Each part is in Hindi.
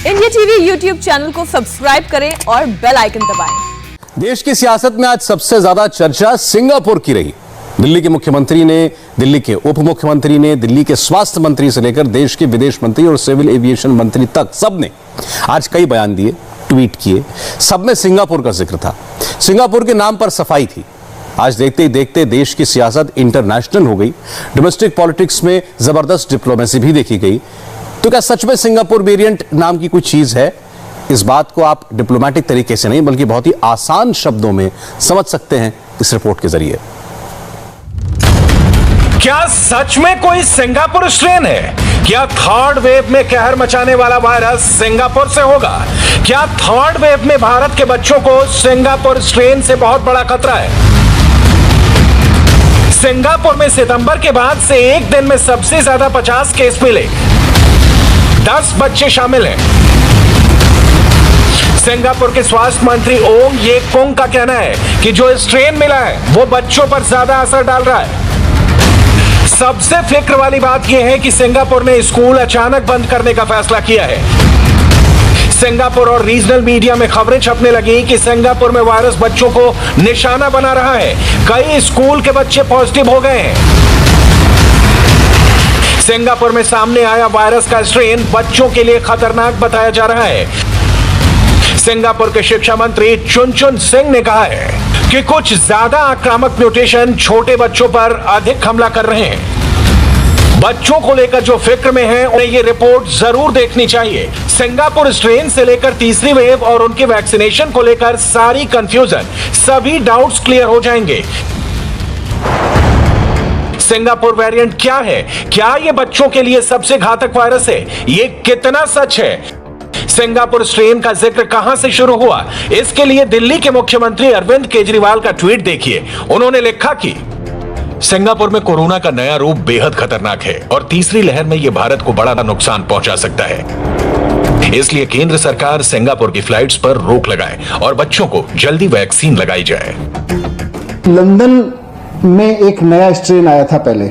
इंडिया टीवी यूट्यूब चैनल को सब्सक्राइब करें और बेल आइकन दबाएं। देश की सियासत में आज सबसे ज्यादा चर्चा सिंगापुर की रही। दिल्ली के मुख्यमंत्री ने, दिल्ली के उप मुख्यमंत्री ने, दिल्ली के स्वास्थ्य मंत्री से लेकर देश के विदेश मंत्री और सिविल एविएशन मंत्री तक सबने आज कई बयान दिए, ट्वीट किए। सब में सिंगापुर का जिक्र था, सिंगापुर के नाम पर सफाई थी। आज देखते ही देखते देश की सियासत इंटरनेशनल हो गई। डोमेस्टिक पॉलिटिक्स में जबरदस्त डिप्लोमेसी भी देखी गई। तो क्या सच में सिंगापुर वेरिएंट नाम की कोई चीज है? इस बात को आप डिप्लोमेटिक तरीके से नहीं बल्कि बहुत ही आसान शब्दों में समझ सकते हैं इस रिपोर्ट के जरिए। क्या सच में कोई सिंगापुर स्ट्रेन है? क्या थर्ड वेव में कहर मचाने वाला वायरस सिंगापुर से होगा? क्या थर्ड वेव में भारत के बच्चों को सिंगापुर स्ट्रेन से बहुत बड़ा खतरा है? सिंगापुर में सितंबर के बाद से एक दिन में सबसे ज्यादा 50 केस मिले, 10 बच्चे शामिल हैं। सिंगापुर के स्वास्थ्य मंत्री ओंग ये कोंग का कहना है कि जो स्ट्रेन मिला है वो बच्चों पर ज्यादा असर डाल रहा है। सबसे फिक्र वाली बात यह है कि सिंगापुर ने स्कूल अचानक बंद करने का फैसला किया है। सिंगापुर और रीजनल मीडिया में खबरें छपने लगी कि सिंगापुर में वायरस बच्चों को निशाना बना रहा है। कई स्कूल के बच्चे पॉजिटिव हो गए हैं। सिंगापुर में सामने आया वायरस का स्ट्रेन बच्चों के लिए खतरनाक बताया जा रहा है। सिंगापुर के शिक्षा मंत्री चुन सिंह ने कहा है कि कुछ ज्यादा आक्रामक म्यूटेशन छोटे बच्चों पर अधिक हमला कर रहे हैं। बच्चों को लेकर जो फिक्र में हैं, उन्हें ये रिपोर्ट जरूर देखनी चाहिए। सिंगापुर स्ट्रेन से लेकर तीसरी वेव और उनके वैक्सीनेशन को लेकर सारी कंफ्यूजन, सभी डाउट्स क्लियर हो जाएंगे। सिंगापुर वेरिएंट क्या है? क्या ये बच्चों के लिए सबसे घातक वायरस है? ये कितना सच है? सिंगापुर स्ट्रेन का जिक्र कहां से शुरू हुआ? इसके लिए दिल्ली के मुख्यमंत्री अरविंद केजरीवाल का ट्वीट देखिए। उन्होंने लिखा कि सिंगापुर में कोरोना का नया रूप बेहद खतरनाक है और तीसरी लहर में यह भारत को बड़ा नुकसान पहुंचा सकता है। इसलिए केंद्र सरकार सिंगापुर की फ्लाइट्स पर रोक लगाए और बच्चों को जल्दी वैक्सीन लगाई जाए। लंदन में एक नया स्ट्रेन आया था पहले,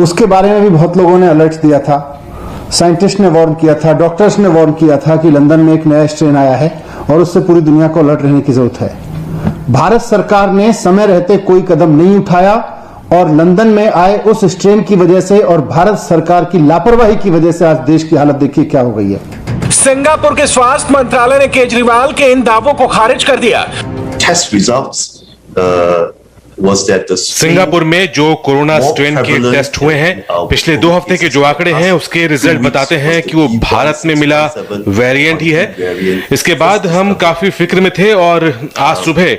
उसके बारे में भी बहुत लोगों ने अलर्ट दिया था। साइंटिस्ट ने वार्न किया था, डॉक्टर्स ने वार्न किया था कि लंदन में एक नया स्ट्रेन आया है और उससे पूरी दुनिया को अलर्ट रहने की जरूरत है। भारत सरकार ने समय रहते कोई कदम नहीं उठाया और लंदन में आए उस स्ट्रेन की वजह से और भारत सरकार की लापरवाही की वजह से आज देश की हालत देखिए क्या हो गई है। सिंगापुर के स्वास्थ्य मंत्रालय ने केजरीवाल के इन दावों को खारिज कर दिया। टेस्ट रिजल्ट्स सिंगापुर में जो कोरोना स्ट्रेन के टेस्ट हुए हैं, पिछले 2 हफ्ते के जो आंकड़े हैं उसके रिजल्ट बताते हैं कि वो भारत में मिला वेरिएंट ही है। इसके बाद हम काफी फिक्र में थे और आज सुबह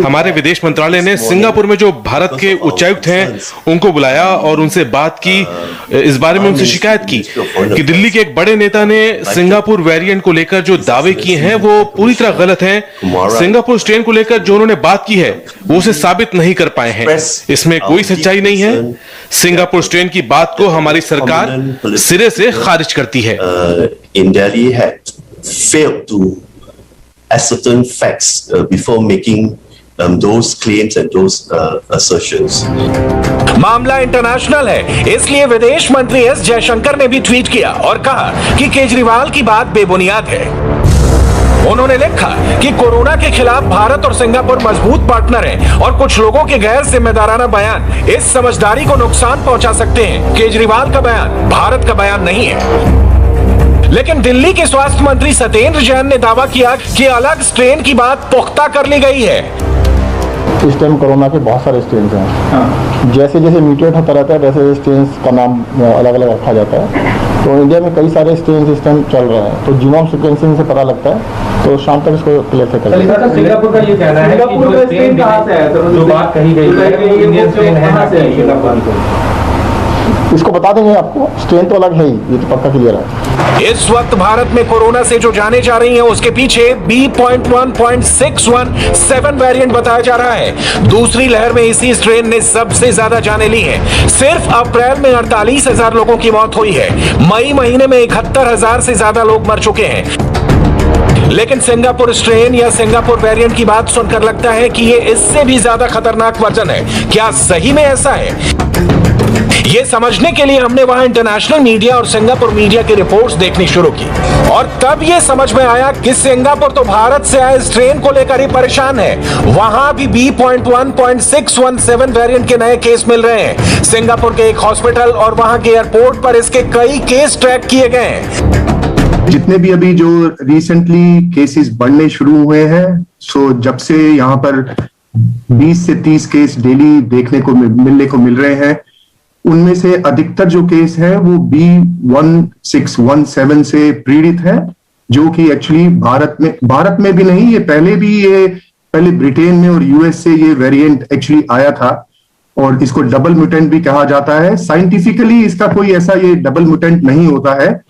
हमारे विदेश मंत्रालय ने सिंगापुर में जो भारत के उच्चायुक्त हैं उनको बुलाया और उनसे बात की। इस बारे में उनसे शिकायत की कि दिल्ली के एक बड़े नेता ने सिंगापुर वेरिएंट को लेकर जो दावे किए हैं वो पूरी तरह गलत हैं। सिंगापुर स्ट्रेन को लेकर जो उन्होंने बात की है वो उसे साबित नहीं कर पाए हैं। इसमें कोई सच्चाई नहीं है। सिंगापुर स्ट्रेन की बात को हमारी सरकार सिरे से खारिज करती है। In Delhi had failed to ascertain facts before making those claims and those assertions. मामला इंटरनेशनल है, इसलिए विदेश मंत्री एस जयशंकर ने भी ट्वीट किया और कहा कि केजरीवाल की बात बेबुनियाद है। उन्होंने लिखा कि कोरोना के खिलाफ भारत और सिंगापुर मजबूत पार्टनर हैं और कुछ लोगों के गैर जिम्मेदाराना बयान इस समझदारी को नुकसान पहुंचा सकते हैं। केजरीवाल का बयान भारत का बयान नहीं है। लेकिन दिल्ली के स्वास्थ्य मंत्री सत्येंद्र जैन ने दावा किया कि अलग स्ट्रेन की बात पुख्ता कर ली गई है। इस टाइम कोरोना के बहुत सारे स्ट्रेन हैं। जैसे जैसे म्यूटेट होता रहता है वैसे स्ट्रेन का नाम अलग अलग रखा जाता है। तो इंडिया में कई सारे स्ट्रेन इस टाइम चल रहे हैं, तो जीनोम सीक्वेंसिंग से पता लगता है। तो शाम तक इसको क्लियर कर लेंगे। सिंगापुर का ये कहना है कि जो स्ट्रेन कहां से है, जो बात कही गई है कि इंडियन स्ट्रेन है, इसको बता देंगे आपको। स्ट्रेन तो अलग है ही, ये तो पक्का क्लियर है। इस वक्त भारत में कोरोना से जो जाने जा रही हैं उसके पीछे B.1.617 वेरिएंट बताया जा रहा है। दूसरी लहर में इसी स्ट्रेन ने सबसे ज्यादा जाने ली है। सिर्फ अप्रैल में 48,000 लोगों की मौत हुई है। मई महीने में 71,000 से ज्यादा लोग मर चुके हैं। लेकिन सिंगापुर स्ट्रेन या सिंगापुर वेरिएंट की बात सुनकर लगता है कि ये इससे भी ज्यादा खतरनाक वर्जन है। क्या सही में ऐसा है? ये समझने के लिए हमने वहां इंटरनेशनल मीडिया और सिंगापुर मीडिया की रिपोर्ट्स देखनी शुरू की और तब ये समझ में आया कि सिंगापुर तो भारत से आए स्ट्रेन को लेकर ही परेशान है। वहां भी B.1.617 वेरिएंट के नए केस मिल रहे हैं। सिंगापुर के एक हॉस्पिटल और वहां के एयरपोर्ट पर इसके कई केस ट्रैक किए गए हैं। जितने भी अभी जो रिसेंटली केसेस बढ़ने शुरू हुए हैं, सो जब से यहाँ पर 20 से 30 केस डेली मिलने को मिल रहे हैं, उनमें से अधिकतर जो केस है वो B.1.617 से पीड़ित है, जो कि एक्चुअली भारत में भी नहीं, ये पहले ब्रिटेन में और यूएस से ये वेरिएंट एक्चुअली आया था और इसको डबल म्यूटेंट भी कहा जाता है। साइंटिफिकली इसका कोई ऐसा ये डबल म्यूटेंट नहीं होता है।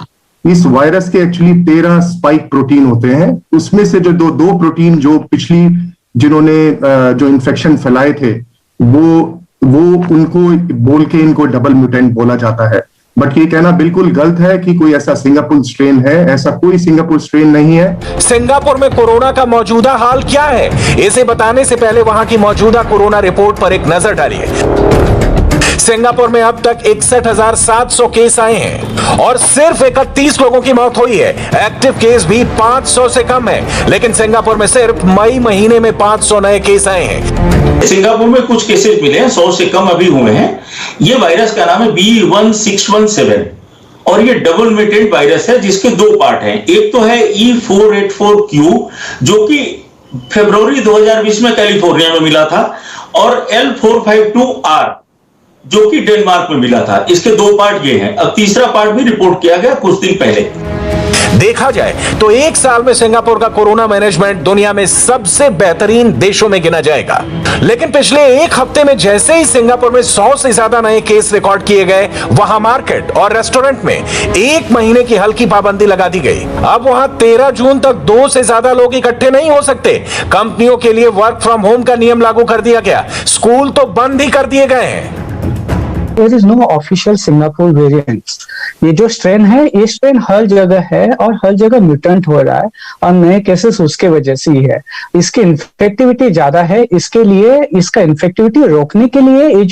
इस वायरस के एक्चुअली 13 स्पाइक प्रोटीन होते हैं, उसमें से जो दो प्रोटीन जो जिन्होंने जो इन्फेक्शन फैलाए थे वो उनको बोल के इनको डबल म्यूटेंट बोला जाता है। बट ये कहना बिल्कुल गलत है कि कोई ऐसा सिंगापुर स्ट्रेन है, ऐसा कोई सिंगापुर स्ट्रेन नहीं है। सिंगापुर में कोरोना का मौजूदा हाल क्या है, इसे बताने से पहले वहां की मौजूदा कोरोना रिपोर्ट पर एक नजर डालिए। सिंगापुर में अब तक 61,700 केस आए हैं और सिर्फ 31 लोगों की मौत हुई है। एक्टिव केस भी 500 से कम है, लेकिन सिंगापुर में सिर्फ मई महीने में 500 नए केस आए हैं। सिंगापुर में कुछ केसेस मिले हैं, 100 से कम अभी हुए हैं। ये वायरस का नाम है B.1.617 और ये डबल म्यूटेंट वायरस है जिसके दो पार्ट हैं। एक तो है E.484Q जो कि फरवरी 2020 में कैलिफोर्निया में मिला था, और L.452R जो कि डेनमार्क में मिला था। इसके दो पार्ट ये हैं। अब तीसरा पार्ट भी रिपोर्ट किया गया कुछ दिन पहले। देखा जाए तो एक साल में सिंगापुर का कोरोना मैनेजमेंट दुनिया में सबसे बेहतरीन देशों में गिना जाएगा। लेकिन पिछले एक हफ्ते में जैसे ही सिंगापुर में 100 से ज्यादा नए केस रिकॉर्ड किए गए, वहां मार्केट और रेस्टोरेंट में 1 महीने की हल्की पाबंदी लगा दी गई। अब वहां 13 जून तक 2 से ज्यादा लोग इकट्ठे नहीं हो सकते। कंपनियों के लिए वर्क फ्रॉम होम का नियम लागू कर दिया गया। स्कूल तो बंद ही कर दिए गए हैं। There is no official Singapore variants. ये जो स्ट्रेन है, ये स्ट्रेन हर जगह है और हर जगह म्यूटेंट हो रहा है और नए केसेस उसके वजह से ही है। इसकी इन्फेक्टिविटी ज्यादा है, इसके लिए इसका इन्फेक्टिविटी रोकने के लिए ये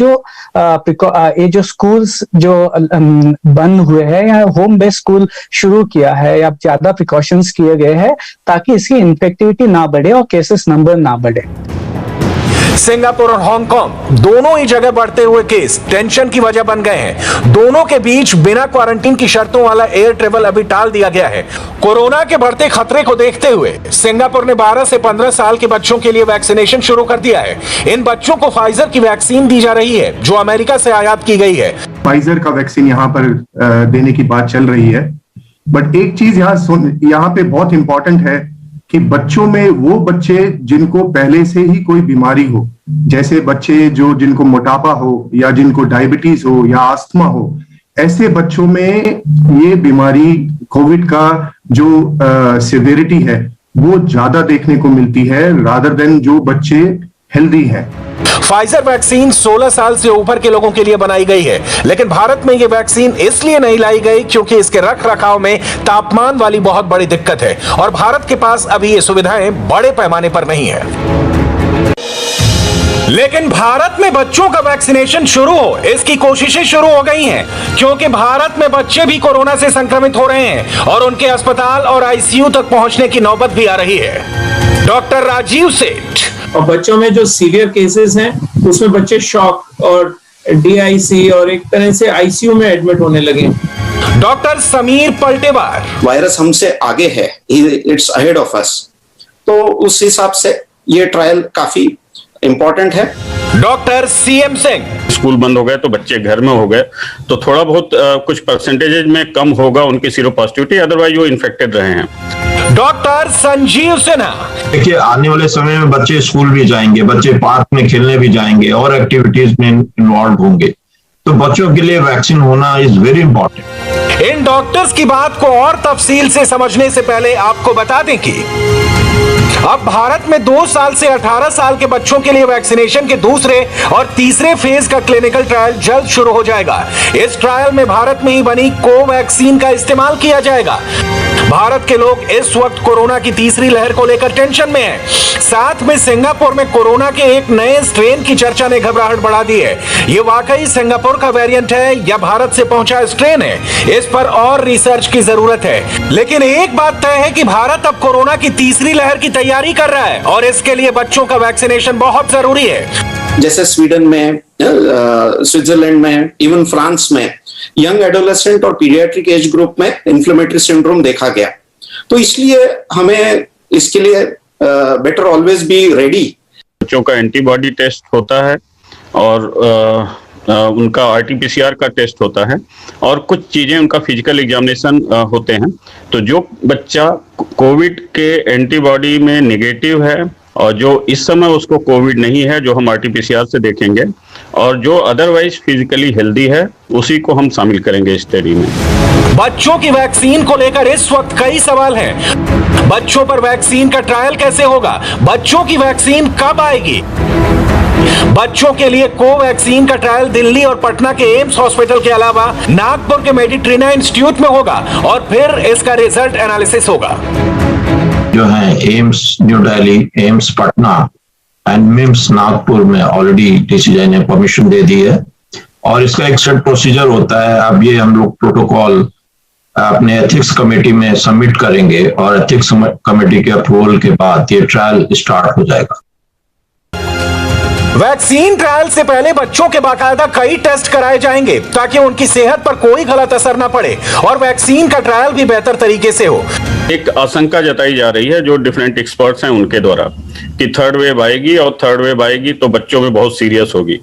जो स्कूल्स जो बंद हुए हैं या होम बेस्ड स्कूल शुरू किया है या ज्यादा प्रिकॉशंस किए गए हैं ताकि इसकी इन्फेक्टिविटी ना बढ़े और केसेस नंबर ना बढ़े। सिंगापुर और हांगकांग दोनों ही जगह बढ़ते हुए केस टेंशन की वजह बन गए हैं। दोनों के बीच बिना क्वारंटीन की शर्तों वाला एयर ट्रेवल अभी टाल दिया गया है। कोरोना के बढ़ते खतरे को देखते हुए सिंगापुर ने 12 से 15 साल के बच्चों के लिए वैक्सीनेशन शुरू कर दिया है। इन बच्चों को फाइजर की वैक्सीन दी जा रही है जो अमेरिका से आयात की गई है। फाइजर का वैक्सीन यहाँ पर देने की बात चल रही है। बट एक चीज यहाँ पे बहुत इंपॉर्टेंट है कि बच्चों में वो बच्चे जिनको पहले से ही कोई बीमारी हो, जैसे बच्चे जिनको मोटापा हो या जिनको डायबिटीज हो या अस्थमा हो, ऐसे बच्चों में ये बीमारी कोविड का जो सिवियरिटी है वो ज्यादा देखने को मिलती है रादर देन जो बच्चे हेल्दी हैं। फाइजर वैक्सीन 16 साल से ऊपर के लोगों के लिए बनाई गई है, लेकिन भारत में यह वैक्सीन इसलिए नहीं लाई गई क्योंकि इसके रख रखाव में तापमान वाली बहुत बड़ी दिक्कत है और भारत के पास अभी ये सुविधाएं बड़े पैमाने पर नहीं है। लेकिन भारत में बच्चों का वैक्सीनेशन शुरू हो, इसकी कोशिशें शुरू हो गई हैं, क्योंकि भारत में बच्चे भी कोरोना से संक्रमित हो रहे हैं और उनके अस्पताल और आईसीयू तक पहुंचने की नौबत भी आ रही है। डॉक्टर राजीव सेठ। और बच्चों में जो सीवियर केसेस हैं उसमें बच्चे शॉक और डीआईसी और एक तरह से आईसीयू में एडमिट होने लगे। डॉक्टर समीर पलटेवार। वायरस हमसे आगे है, इट्स अहेड ऑफ अस, तो उस हिसाब से ये ट्रायल काफी इंपॉर्टेंट है। Doctor CM Singh. स्कूल बंद हो गए तो बच्चे घर में हो गए तो थोड़ा बहुत कुछ परसेंटेज में कम होगा उनकी सीरो पॉजिटिविटी, अदरवाइज वो इन्फेक्टेड रहे हैं। डॉक्टर संजीव सिन्हा। देखिए, आने वाले समय में बच्चे स्कूल भी जाएंगे, बच्चे पार्क में खेलने भी जाएंगे और एक्टिविटीज में इन्वॉल्व होंगे, तो बच्चों के लिए वैक्सीन होना is very important. In doctors की बात को और तफसील से समझने से पहले आपको बता दें कि अब भारत में 2 साल से 18 साल के बच्चों के लिए वैक्सीनेशन के दूसरे और तीसरे फेज का क्लिनिकल ट्रायल जल्द शुरू हो जाएगा। इस ट्रायल में भारत में ही बनी कोवैक्सीन का इस्तेमाल किया जाएगा। भारत के लोग इस वक्त कोरोना की तीसरी लहर को लेकर टेंशन में हैं। साथ में सिंगापुर में कोरोना के एक नए स्ट्रेन की चर्चा ने घबराहट बढ़ा दी है। ये वाकई सिंगापुर का वेरिएंट है या भारत से पहुंचा स्ट्रेन है, इस पर और रिसर्च की जरूरत है। लेकिन एक बात तय है कि भारत अब कोरोना की तीसरी लहर की तैयारी कर रहा है और इसके लिए बच्चों का वैक्सीनेशन बहुत जरूरी है। जैसे स्वीडन में, स्विट्जरलैंड में, इवन फ्रांस में यंग एडोलेसेंट और पीडियाट्रिक एज ग्रुप में इन्फ्लेमेटरी सिंड्रोम देखा गया। तो इसलिए हमें इसके लिए बेटर ऑलवेज बी रेडी। बच्चों का एंटीबॉडी टेस्ट होता है और उनका आरटीपीसीआर का टेस्ट होता है और कुछ चीजें उनका फिजिकल एग्जामिनेशन होते हैं। तो जो बच्चा कोविड के एंटीबॉडी में नेगेटिव है और जो इस समय उसको कोविड नहीं है, जो हम आरटीपीसीआर से देखेंगे, और जो अदरवाइज फिजिकली हेल्दी है, उसी को हम शामिल करेंगे इस स्टडी में। बच्चों की वैक्सीन को लेकर इस वक्त कई सवाल हैं। बच्चों पर वैक्सीन का ट्रायल कैसे होगा? बच्चों की वैक्सीन कब आएगी? बच्चों के लिए कोवैक्सीन का ट्रायल दिल्ली और पटना के एम्स हॉस्पिटल के अलावा नागपुर के मेडिट्रीना इंस्टीट्यूट में होगा और फिर इसका रिजल्ट एनालिसिस होगा। जो है AIIMS new Delhi, AIIMS Patna and memes Nagpur में ऑलरेडी डीसीजीआई ने परमिशन दे दी है और इसका एक सेट प्रोसीजर होता है। अब ये हम लोग प्रोटोकॉल अपने एथिक्स कमेटी में सबमिट करेंगे और एथिक्स कमेटी के अप्रूवल के बाद ये ट्रायल स्टार्ट हो जाएगा। वैक्सीन ट्रायल से पहले बच्चों के बाकायदा कई टेस्ट कराए जाएंगे ताकि उनकी सेहत पर कोई गलत असर न पड़े और वैक्सीन का ट्रायल भी बेहतर तरीके से हो। एक आशंका जताई जा रही है जो डिफरेंट एक्सपर्ट्स हैं उनके द्वारा कि थर्ड वेव आएगी और थर्ड वेव आएगी तो बच्चों में बहुत सीरियस होगी।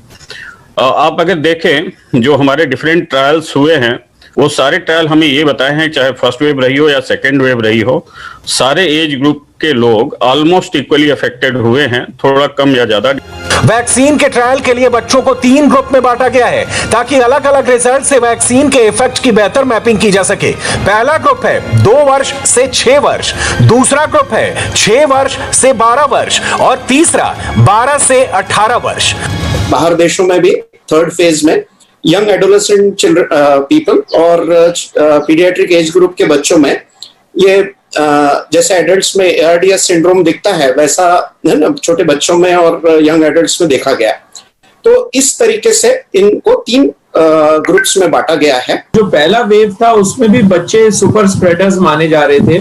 आप अगर देखें जो हमारे डिफरेंट ट्रायल्स हुए हैं वो सारे ट्रायल हमें ये बताए हैं, चाहे फर्स्ट वेव रही हो या सेकेंड वेव रही हो, सारे एज ग्रुप के लोग ऑलमोस्ट इक्वली अफेक्टेड हुए हैं, थोड़ा कम या ज्यादा। वैक्सीन के ट्रायल के लिए बच्चों को 3 ग्रुप में बांटा गया है ताकि अलग अलग रिजल्ट से वैक्सीन के इफेक्ट की बेहतर मैपिंग की जा सके। पहला ग्रुप है 2 वर्ष से 6 वर्ष, दूसरा ग्रुप है 6 वर्ष से 12 वर्ष और तीसरा 12 से 18 वर्ष। बाहर देशों में भी थर्ड फेज में यंग एडोलेसेंट चिल्ड्रन पीपल और पीडियाट्रिक एज ग्रुप के बच्चों में ये जैसे एडल्ट्स में एआरडीएस सिंड्रोम दिखता है वैसा है ना, छोटे बच्चों में और यंग एडल्ट्स में देखा गया। तो इस तरीके से इनको 3 ग्रुप्स में बांटा गया है। जो पहला वेव था उसमें भी बच्चे सुपर स्प्रेडर्स माने जा रहे थे।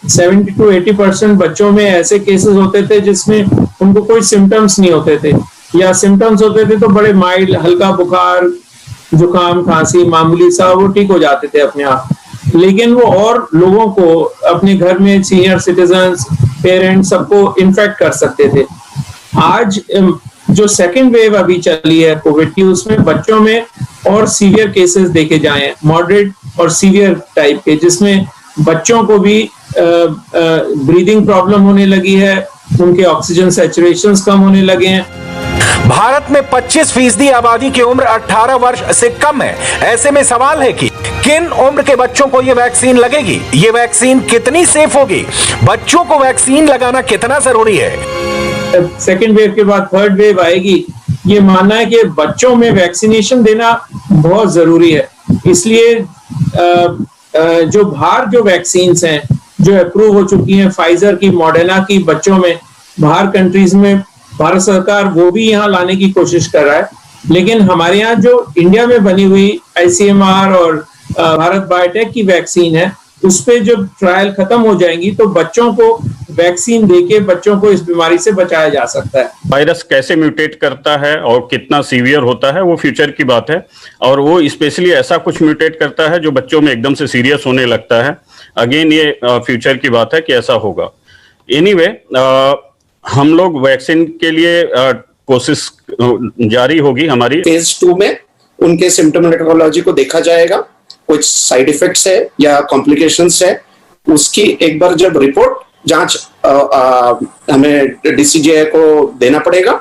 70 to 80% बच्चों में ऐसे केसेस होते थे जिसमें उनको कोई सिम्टम्स नहीं होते थे या सिम्टम्स होते थे तो बड़े माइल्ड, हल्का बुखार, जुकाम, खांसी, मामूली सा, वो ठीक हो जाते थे अपने आप। लेकिन वो और लोगों को अपने घर में सीनियर सिटीजन्स, पेरेंट्स सबको इन्फेक्ट कर सकते थे। आज जो सेकेंड वेव अभी चली है कोविड की, उसमें बच्चों में और सीवियर केसेस देखे जाए, मॉडरेट और सीवियर टाइप के, जिसमें बच्चों को भी ब्रीदिंग प्रॉब्लम होने लगी है, उनके ऑक्सीजन सैचुरेशंस कम होने लगे हैं। भारत में 25% आबादी की उम्र 18 वर्ष से कम है। ऐसे में सवाल है कि किन उम्र के बच्चों को ये वैक्सीन लगेगी, ये वैक्सीन कितनी सेफ होगी, बच्चों को वैक्सीन लगाना कितना जरूरी है। सेकेंड वेव के बाद थर्ड वेव आएगी, ये मानना है कि बच्चों में वैक्सीनेशन देना बहुत जरूरी है। इसलिए जो बाहर जो वैक्सीन हैं जो अप्रूव हो चुकी हैं, फाइजर की, मॉडर्ना की, बच्चों में बाहर कंट्रीज में भारत सरकार वो भी यहाँ लाने की कोशिश कर रहा है। लेकिन हमारे यहाँ जो इंडिया में बनी हुई आईसीएमआर और भारत बायोटेक की वैक्सीन है, उस पे जब ट्रायल खत्म हो जाएंगी तो बच्चों को वैक्सीन देके बच्चों को इस बीमारी से बचाया जा सकता है। वायरस कैसे म्यूटेट करता है और कितना सीवियर होता है वो फ्यूचर की बात है, और वो स्पेशली ऐसा कुछ म्यूटेट करता है जो बच्चों में एकदम से सीरियस होने लगता है। अगेन ये फ्यूचर की बात है कि ऐसा होगा। एनीवे, हम लोग वैक्सीन के लिए कोशिश जारी होगी हमारी। फेज 2 में उनके सिम्टोमेटोलॉजी को देखा जाएगा, कुछ साइड इफेक्ट्स है या कॉम्प्लिकेशंस है, उसकी एक बार जब रिपोर्ट जांच हमें डीसीजीआई को देना पड़ेगा।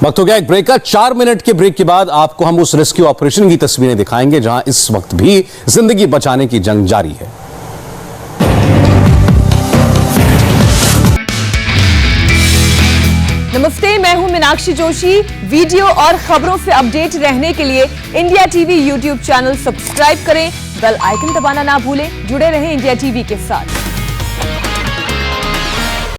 वक्त हो गया एक ब्रेक का। 4 मिनट के ब्रेक के बाद आपको हम उस रेस्क्यू ऑपरेशन की तस्वीरें दिखाएंगे जहां इस वक्त भी जिंदगी बचाने की जंग जारी है। नमस्ते, मैं हूं मीनाक्षी जोशी। वीडियो और खबरों से अपडेट रहने के लिए India TV YouTube channel subscribe करें, बेल आइकन दबाना ना भूलें। जुड़े रहें इंडिया टीवी के साथ।